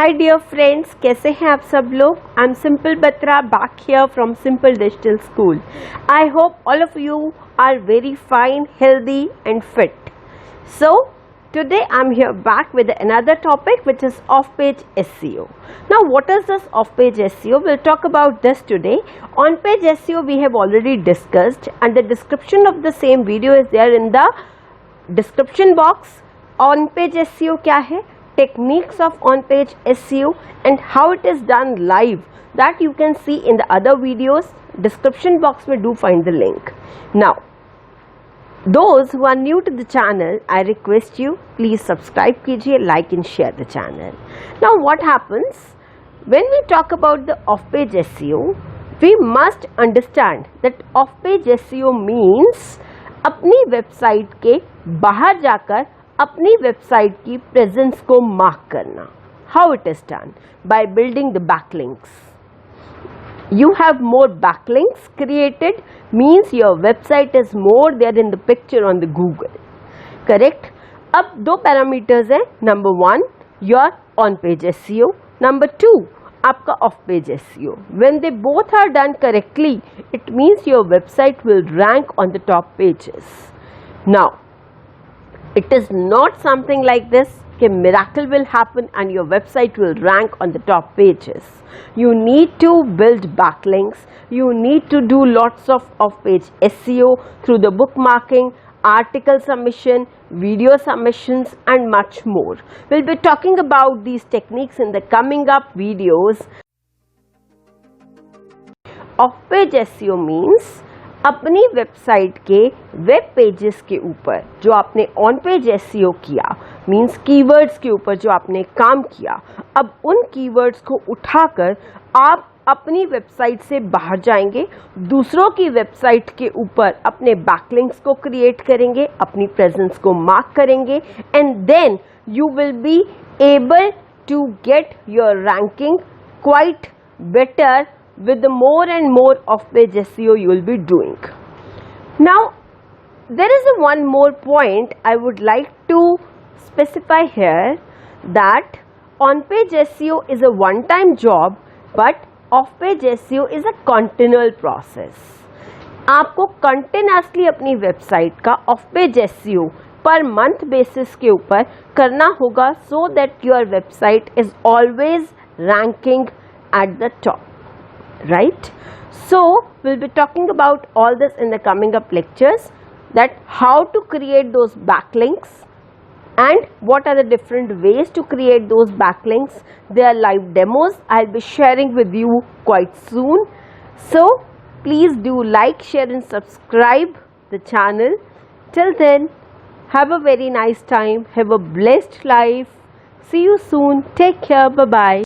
Hi dear friends, कैसे हैं आप सब लोग? I'm Simple Batra back here from Simple Digital School. I hope all of you are very fine, healthy and fit. So today I'm here back with another topic which is off-page SEO. Now what is this off-page SEO? We'll talk about this today. On-page SEO we have already discussed and the description of the same video is there in the description box. On-page SEO क्या है? Techniques of on-page SEO and how it is done live, that you can see in the other videos. Description box में do find the link. Now those who are new to the channel, I request you please subscribe कीजिए, like and share the channel. Now what happens when we talk about the off-page SEO? We must understand that off-page SEO means अपनी website के बाहर जाकर अपनी website की presence को mark करना. How it is done? By building the backlinks. You have more backlinks created means your website is more there in the picture on the Google. Correct? अब दो पैरामीटर्स हैं. Number one your on page SEO, number two आपका off page SEO. When they both are done correctly, it means your website will rank on the top pages. Now it is not something like this कि miracle will happen and your website will rank on the top pages. You need to build backlinks. You need to do lots of off-page SEO through the bookmarking, article submission, video submissions and much more. We'll be talking about these techniques in the coming up videos. Off-page SEO means अपनी website के web pages के ऊपर जो आपने on page SEO किया, means keywords के ऊपर जो आपने काम किया, अब उन कीवर्ड्स को उठाकर आप अपनी वेबसाइट से बाहर जाएंगे, दूसरों की वेबसाइट के ऊपर अपने बैकलिंक्स को क्रिएट करेंगे, अपनी प्रेजेंस को मार्क करेंगे and then you will be able to get your ranking quite better with the more and more off-page SEO you will be doing. Now there is one more point I would like to specify here, that on-page SEO is a one-time job but off-page SEO is a continual process. आपको continuously अपनी website का off-page SEO per month basis के ऊपर करना होगा so that your website is always ranking at the top. Right? So we'll be talking about all this in the coming up lectures, that how to create those backlinks and what are the different ways to create those backlinks. They are live demos I'll be sharing with you quite soon. So please do like, share and subscribe the channel. Till then, have a very nice time. Have a blessed life. See you soon. Take care. Bye-bye.